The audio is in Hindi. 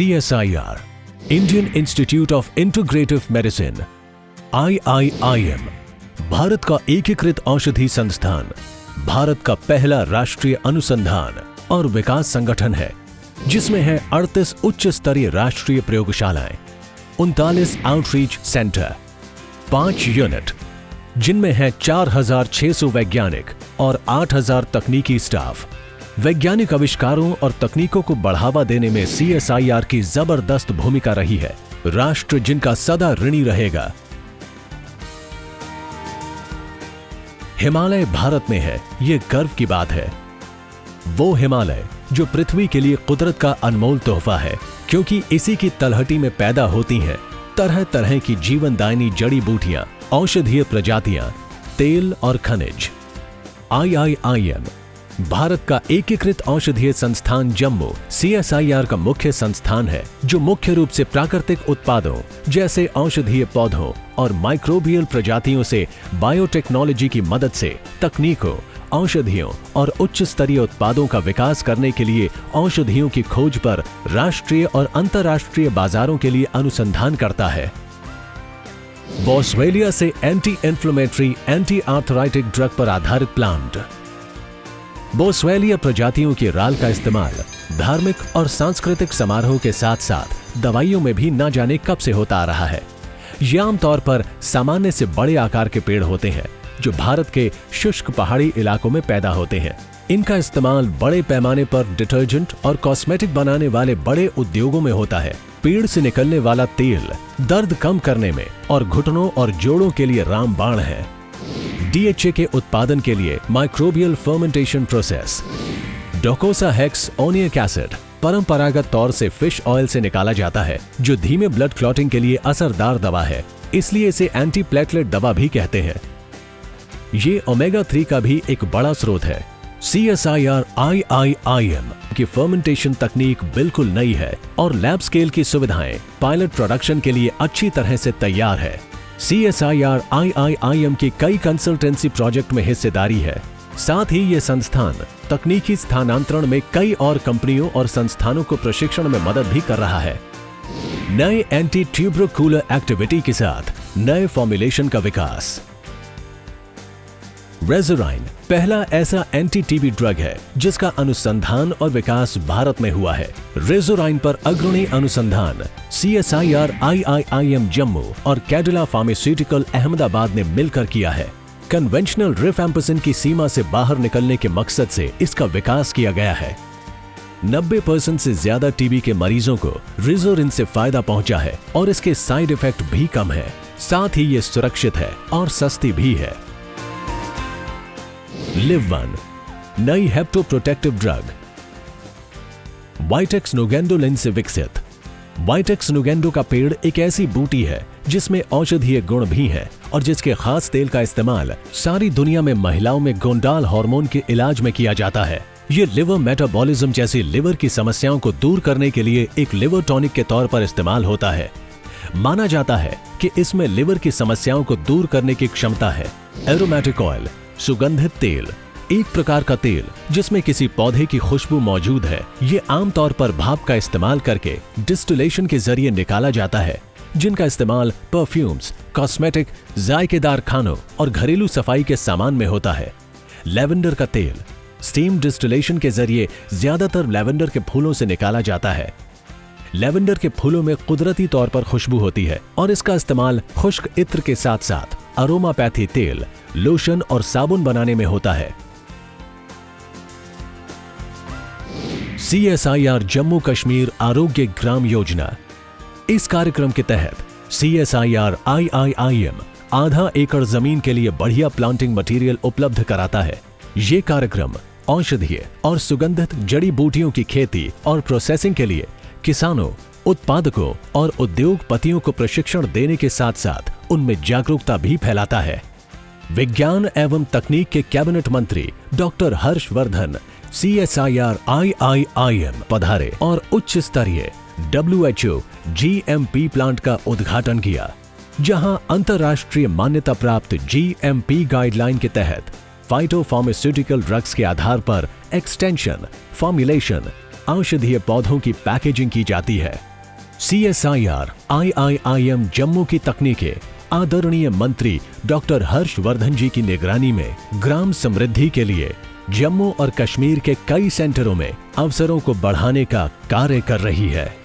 CSIR, Indian institute of integrative medicine, IIIM, Bharat का एकीकृत औषधि संस्थान, भारत का पहला राष्ट्रीय अनुसंधान और विकास संगठन है, जिसमें है 38 उच्च स्तरीय राष्ट्रीय प्रयोगशालाएं, 39 आउटरीच सेंटर, 5 यूनिट, जिनमें है 4,600 वैज्ञानिक और 8,000 तकनीकी स्टाफ। वैज्ञानिक आविष्कारों और तकनीकों को बढ़ावा देने में CSIR की जबरदस्त भूमिका रही है। राष्ट्र जिनका सदा ऋणी रहेगा। हिमालय भारत में है, ये गर्व की बात है। वो हिमालय जो पृथ्वी के लिए कुदरत का अनमोल तोहफा है, क्योंकि इसी की तलहटी में पैदा होती हैं तरह तरह की जीवनदायिनी जड़ी बूटियां, औषधीय प्रजातियां, तेल और खनिज। IIIM, भारत का एकीकृत औषधीय संस्थान जम्मू, CSIR का मुख्य संस्थान है, जो मुख्य रूप से प्राकृतिक उत्पादों जैसे औषधीय पौधों और माइक्रोबियल प्रजातियों से बायोटेक्नोलॉजी की मदद से तकनीकों, औषधियों और उच्च स्तरीय उत्पादों का विकास करने के लिए औषधियों की खोज पर राष्ट्रीय और अंतर्राष्ट्रीय बाजारों के लिए अनुसंधान करता है। बॉस्वेलिया से anti inflammatory, anti arthritic drug पर आधारित प्लांट। बोस्वेलिया प्रजातियों की राल का इस्तेमाल धार्मिक और सांस्कृतिक समारोह के साथ साथ दवाइयों में भी न जाने कब से होता आ रहा है। ये आमतौर पर सामान्य से बड़े आकार के पेड़ होते हैं, जो भारत के शुष्क पहाड़ी इलाकों में पैदा होते हैं। इनका इस्तेमाल बड़े पैमाने पर डिटर्जेंट और कॉस्मेटिक बनाने वाले बड़े उद्योगों में होता है। पेड़ से निकलने वाला तेल दर्द कम करने में और घुटनों और जोड़ों के लिए रामबाण है। DHA के उत्पादन के लिए microbial fermentation process. डोकोसा hex ओनिक acid परंपरागत तौर से फिश ऑयल से निकाला जाता है, जो धीमे ब्लड क्लॉटिंग के लिए असरदार दवा है, इसलिए इसे एंटी प्लेटलेट दवा भी कहते हैं। ये ओमेगा 3 का भी एक बड़ा स्रोत है। CSIR IIIM की फर्मेंटेशन तकनीक बिल्कुल नई है और लैब स्केल की सुविधाएं पायलट प्रोडक्शन के लिए अच्छी तरह से तैयार है। CSIR IIIM की कई कंसल्टेंसी प्रोजेक्ट में हिस्सेदारी है। साथ ही ये संस्थान तकनीकी स्थानांतरण में कई और कंपनियों और संस्थानों को प्रशिक्षण में मदद भी कर रहा है। नए एंटी ट्यूबरकुलर एक्टिविटी के साथ नए फॉर्मुलेशन का विकास। रेजोराइन पहला ऐसा एंटी टीबी ड्रग है जिसका अनुसंधान और विकास भारत में हुआ है। रेजोराइन पर अग्रणी अनुसंधान CSIR IIIM जम्मू और कैडिला फार्मास्यूटिकल अहमदाबाद ने मिलकर किया है। कन्वेंशनल रिफैम्पिसिन की सीमा से बाहर निकलने के मकसद से इसका विकास किया गया है। 90% से ज्यादा टीबी के मरीजों को रेजोराइन से फायदा पहुंचा है और इसके साइड इफेक्ट भी कम है। साथ ही ये सुरक्षित है और सस्ती भी है। लिव-1 नई हेप्टोप्रोटेक्टिव ड्रग। वाइटेक्स नुगेंडोलिन से विकसित। वाइटेक्स नुगेंडो का पेड़ एक ऐसी बूटी है जिसमें औषधीय गुण भी हैं और जिसके खास तेल का इस्तेमाल सारी दुनिया में महिलाओं में गोंडाल हार्मोन के इलाज में किया जाता है। ये लिवर मेटाबॉलिज्म जैसी लिवर की समस्याओं को दूर करने के लिए एक लिवर टॉनिक के तौर पर इस्तेमाल होता है। माना जाता है कि इसमें लिवर की समस्याओं को दूर करने की क्षमता है। एरोमेटिक ऑयल सुगंधित तेल एक प्रकार का तेल जिसमें किसी पौधे की खुशबू मौजूद है। ये आमतौर पर भाप का इस्तेमाल करके डिस्टिलेशन के जरिए निकाला जाता है, जिनका इस्तेमाल परफ्यूम्स, कॉस्मेटिक, जायकेदार खानों और घरेलू सफाई के सामान में होता है। लेवेंडर का तेल स्टीम डिस्टिलेशन के जरिए ज्यादातर लेवेंडर के फूलों से निकाला जाता है। लेवेंडर के फूलों में कुदरती तौर पर खुशबू होती है और इसका इस्तेमाल खुश्क इत्र के साथ साथ अरोमापैथी तेल, लोशन और साबुन बनाने में होता है। CSIR जम्मू कश्मीर आरोग्य ग्राम योजना। इस कार्यक्रम के तहत CSIR IIIM आधा एकड़ जमीन के लिए बढ़िया प्लांटिंग मटेरियल उपलब्ध कराता है। ये कार्यक्रम औषधीय और सुगंधित जड़ी बूटियों की खेती और प्रोसेसिंग के लिए किसानों, उत्पादकों और उद्योगपतियों को प्रशिक्षण देने के साथ साथ उनमें जागरूकता भी फैलाता है। विज्ञान एवं तकनीक के कैबिनेट मंत्री डॉक्टर हर्षवर्धन CSIR IIIM पधारे और उच्च स्तरीय WHO GMP प्लांट का उद्घाटन किया, जहां अंतर्राष्ट्रीय मान्यता प्राप्त GMP गाइडलाइन के तहत फाइटोफार्मास्यूटिकल ड्रग्स के आधार पर एक्सटेंशन, फॉर्मुलेशन, औषधीय पौधों की पैकेजिंग की जाती है। CSIR IIIM जम्मू की तकनीकें आदरणीय मंत्री डॉक्टर हर्षवर्धन जी की निगरानी में ग्राम समृद्धि के लिए जम्मू और कश्मीर के कई सेंटरों में अवसरों को बढ़ाने का कार्य कर रही है।